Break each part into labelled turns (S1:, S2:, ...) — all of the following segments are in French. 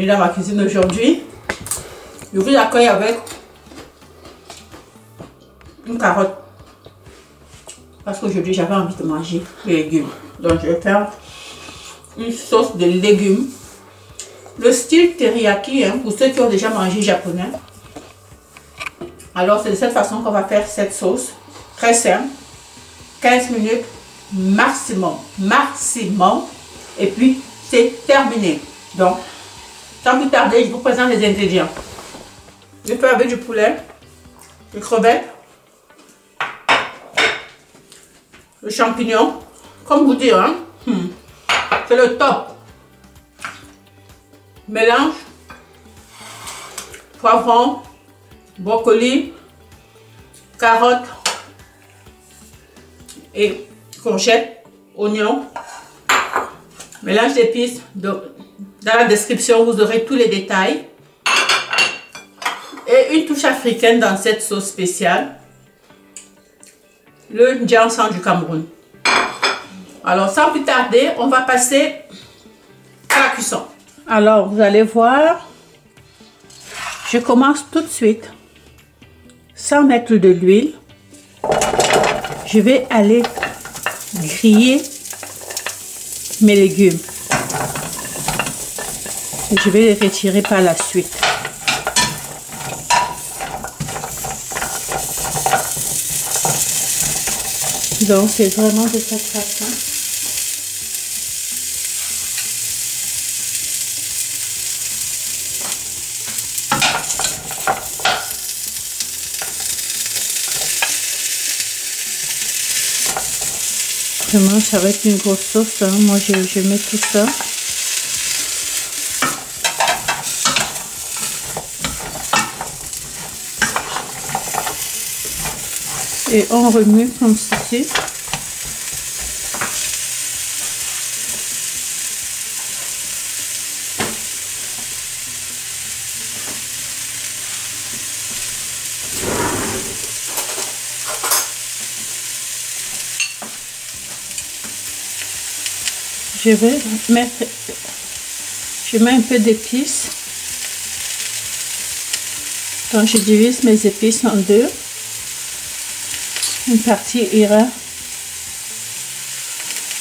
S1: dans ma cuisine aujourd'hui. Je vous accueille avec une carotte. Parce qu'aujourd'hui, j'avais envie de manger des légumes. Donc, je vais faire une sauce de légumes. Le style teriyaki, hein, pour ceux qui ont déjà mangé japonais. Alors, c'est de cette façon qu'on va faire cette sauce. Très simple. 15 minutes maximum. Maximum. Et puis, c'est terminé. Donc, sans plus tarder, je vous présente les ingrédients. Je fais avec du poulet, des crevettes, le champignon. Comme vous dire, hein, c'est le top. Mélange, poivron, brocoli, carottes et courgettes, oignons. Mélange d'épices. Dans la description, vous aurez tous les détails. Et une touche africaine dans cette sauce spéciale. Le Ndianshan du Cameroun. Alors, sans plus tarder, on va passer à la cuisson. Alors, vous allez voir, je commence tout de suite sans mettre de l'huile. Je vais aller griller mes légumes. Et je vais les retirer par la suite. Donc, c'est vraiment de cette façon. Vraiment, ça va être une grosse sauce. Hein. Moi, je mets tout ça. Et on remue comme ceci. Je vais mettre, je mets un peu d'épices. Donc je divise mes épices en deux. Une partie ira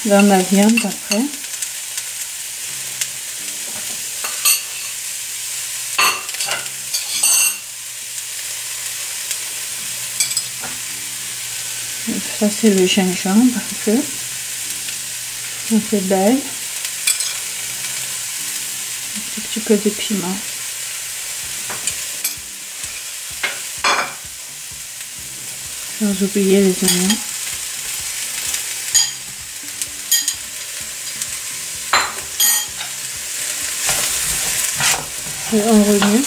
S1: dans la viande après. Ça c'est le gingembre un peu. Un peu d'ail, un petit peu de piment. Sans oublier les oignons. Et on remue.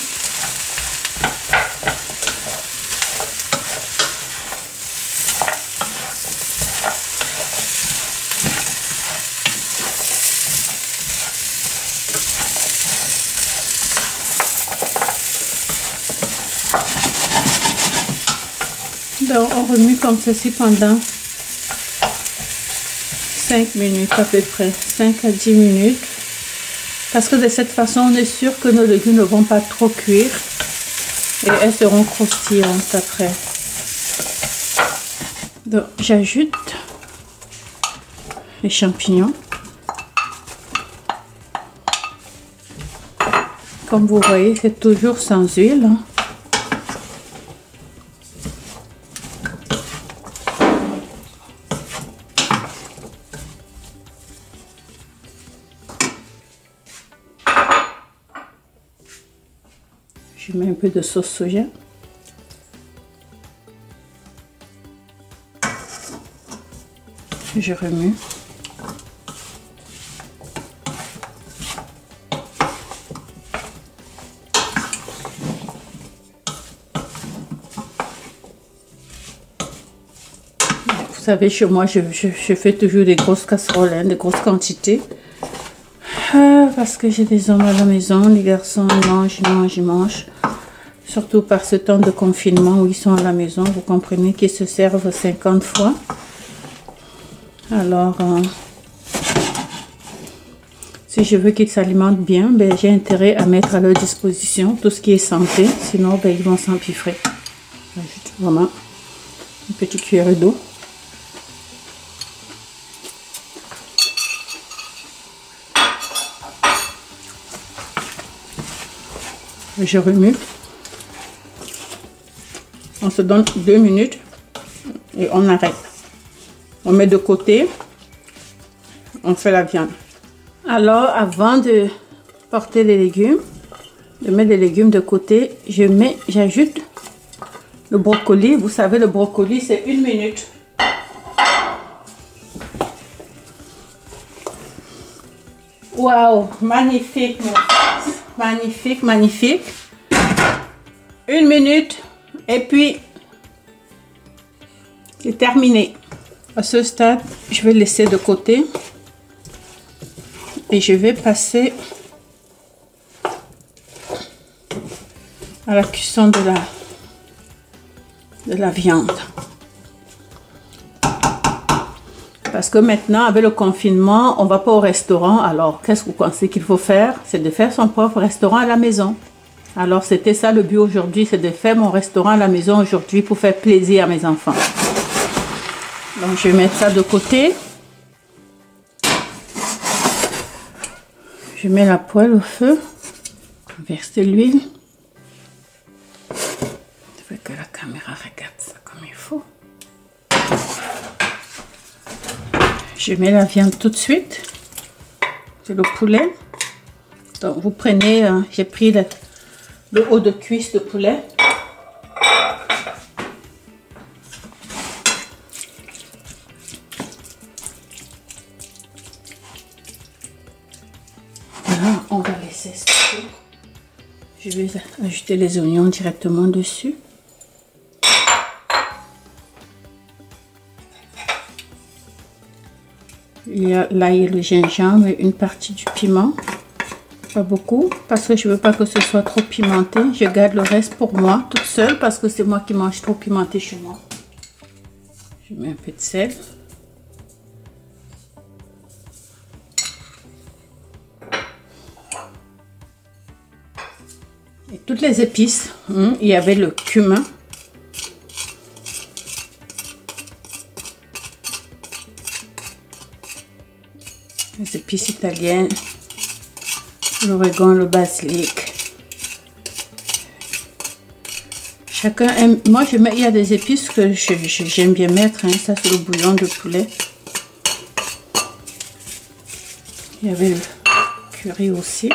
S1: Donc, on remue comme ceci pendant 5 minutes à peu près, 5 à 10 minutes. Parce que de cette façon, on est sûr que nos légumes ne vont pas trop cuire et elles seront croustillantes après. Donc, j'ajoute les champignons. Comme vous voyez, c'est toujours sans huile. Hein. Je mets un peu de sauce soja. Je remue. Vous savez, chez moi, je fais toujours des grosses casseroles, hein, des grosses quantités. Parce que j'ai des hommes à la maison, les garçons ils mangent. Surtout par ce temps de confinement où ils sont à la maison, vous comprenez qu'ils se servent 50 fois. Alors, si je veux qu'ils s'alimentent bien, ben, j'ai intérêt à mettre à leur disposition tout ce qui est santé. Sinon, ben, ils vont s'empiffrer. J'ajoute vraiment une petite cuillère d'eau. Je remue. On se donne 2 minutes et on arrête. On met de côté. On fait la viande. Alors, avant de porter les légumes, de mettre les légumes de côté, j'ajoute le brocoli. Vous savez, le brocoli, c'est 1 minute. Waouh, magnifique, magnifique, magnifique. 1 minute et puis c'est terminé. À ce stade, je vais laisser de côté et je vais passer à la cuisson de la viande. Parce que maintenant, avec le confinement, on ne va pas au restaurant. Alors, qu'est-ce que vous pensez qu'il faut faire? C'est de faire son propre restaurant à la maison. Alors, c'était ça le but aujourd'hui, c'est de faire mon restaurant à la maison aujourd'hui pour faire plaisir à mes enfants. Donc, je vais mettre ça de côté. Je mets la poêle au feu. Verse l'huile. Je veux que la caméra regarde ça comme il faut. Je mets la viande tout de suite. C'est le poulet. Donc, vous prenez, j'ai pris le haut de cuisse de poulet. Voilà, on va laisser sécher. Je vais ajouter les oignons directement dessus. Il y a l'ail et le gingembre et une partie du piment. Pas beaucoup, parce que je veux pas que ce soit trop pimenté. Je garde le reste pour moi, toute seule, parce que c'est moi qui mange trop pimenté chez moi. Je mets un peu de sel. Et toutes les épices. Il y avait le cumin. Les épices italiennes. L'origan, le basilic. Chacun aime. Moi, il y a des épices que j'aime bien mettre. Hein. Ça, c'est le bouillon de poulet. Il y avait le curry aussi.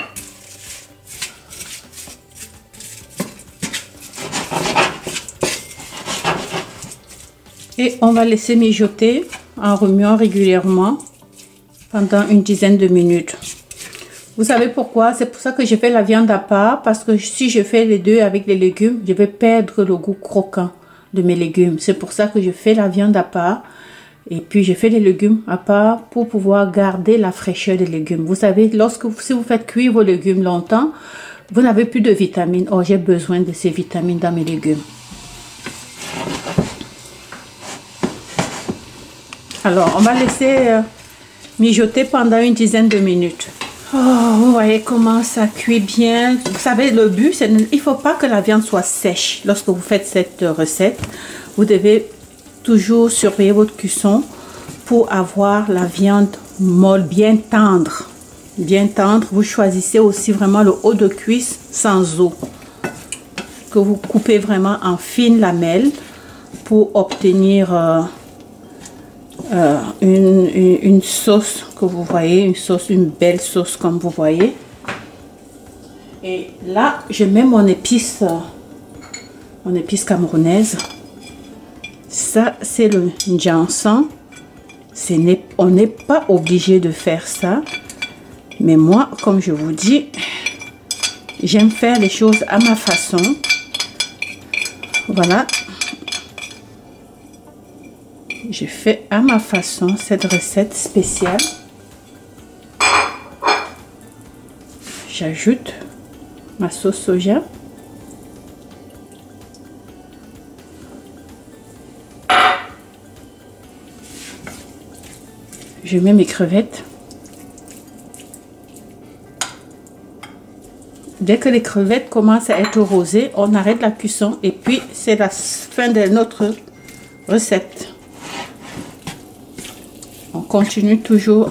S1: Et on va laisser mijoter en remuant régulièrement pendant une dizaine de minutes. Vous savez pourquoi? C'est pour ça que je fais la viande à part, parce que si je fais les deux avec les légumes, je vais perdre le goût croquant de mes légumes. C'est pour ça que je fais la viande à part et puis je fais les légumes à part pour pouvoir garder la fraîcheur des légumes. Vous savez, si vous faites cuire vos légumes longtemps, vous n'avez plus de vitamines. Oh, j'ai besoin de ces vitamines dans mes légumes. Alors, on va laisser mijoter pendant une dizaine de minutes. Oh, vous voyez comment ça cuit bien. Vous savez, le but, c'est il ne faut pas que la viande soit sèche. Lorsque vous faites cette recette, vous devez toujours surveiller votre cuisson pour avoir la viande molle, bien tendre. Bien tendre. Vous choisissez aussi vraiment le haut de cuisse sans eau, que vous coupez vraiment en fines lamelles pour obtenir une sauce que vous voyez, une belle sauce comme vous voyez. Et là, je mets mon épice camerounaise. Ça, c'est le Njansan. On n'est pas obligé de faire ça. Mais moi, comme je vous dis, j'aime faire les choses à ma façon. Voilà. J'ai fait à ma façon cette recette spéciale. J'ajoute ma sauce soja. Je mets mes crevettes. Dès que les crevettes commencent à être rosées, on arrête la cuisson et puis c'est la fin de notre recette. On continue toujours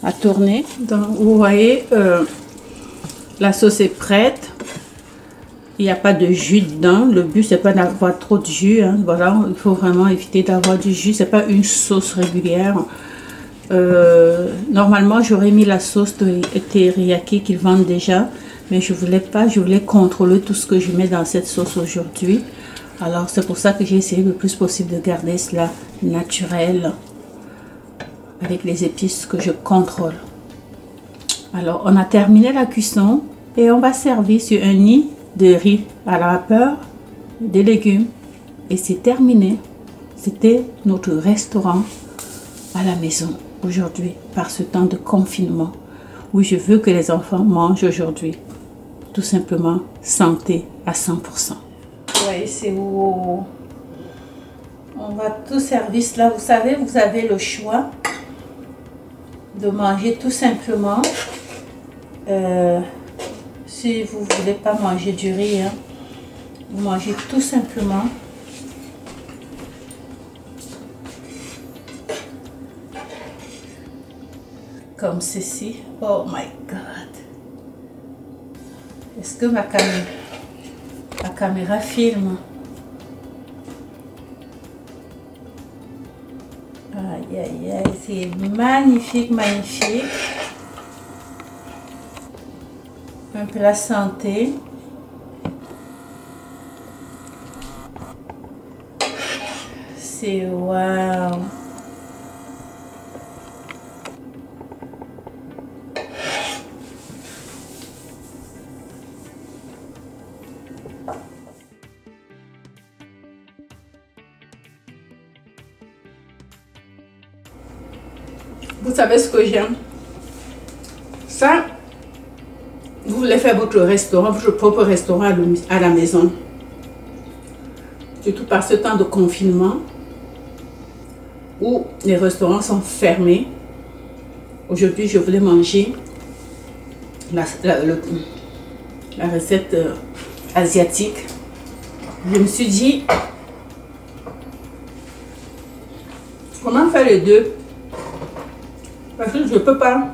S1: à tourner. Donc, vous voyez, la sauce est prête. Il n'y a pas de jus dedans. Le but, c'est pas d'avoir trop de jus. Hein. Voilà, il faut vraiment éviter d'avoir du jus. C'est pas une sauce régulière. Normalement, j'aurais mis la sauce de teriyaki qu'ils vendent déjà. Mais je voulais pas. Je voulais contrôler tout ce que je mets dans cette sauce aujourd'hui. Alors, c'est pour ça que j'ai essayé le plus possible de garder cela naturel. Avec les épices que je contrôle. Alors, on a terminé la cuisson. Et on va servir sur un nid de riz à la vapeur, des légumes et c'est terminé. C'était notre restaurant à la maison aujourd'hui par ce temps de confinement où je veux que les enfants mangent aujourd'hui. Tout simplement santé à 100%. Oui, c'est où on va tout servir cela. Vous savez, vous avez le choix de manger tout simplement. Si vous ne voulez pas manger du riz, hein, vous mangez tout simplement comme ceci. Oh my God! Est-ce que ma caméra filme? Aïe, aïe, aïe, c'est magnifique, magnifique. Un plat santé. C'est waouh. Vous savez ce que j'aime? Ça, vous voulez faire votre restaurant, votre propre restaurant à la maison. Surtout par ce temps de confinement où les restaurants sont fermés. Aujourd'hui, je voulais manger la recette asiatique. Je me suis dit, comment faire les deux? Parce que je ne peux pas.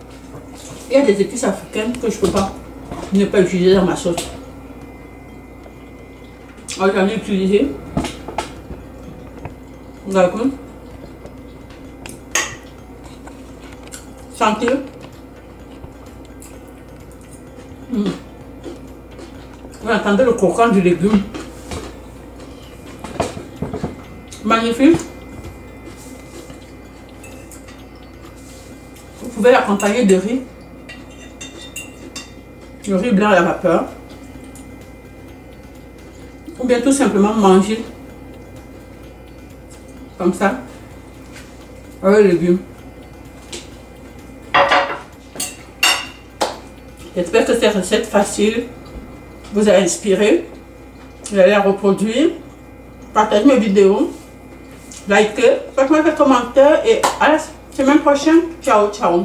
S1: Il y a des épices africaines que je ne peux pas ne pas utiliser dans ma sauce. Alors j'en ai utilisé. D'accord. Sentez. Vous entendez le croquant du légume. Magnifique. Vous pouvez l'accompagner de riz. Le riz blanc à la vapeur. Ou bien tout simplement manger comme ça avec les légumes. J'espère que cette recette facile vous a inspiré. Vous allez la reproduire. Partagez mes vidéos. Likez. Faites-moi des commentaires. Et à la semaine prochaine. Ciao, ciao.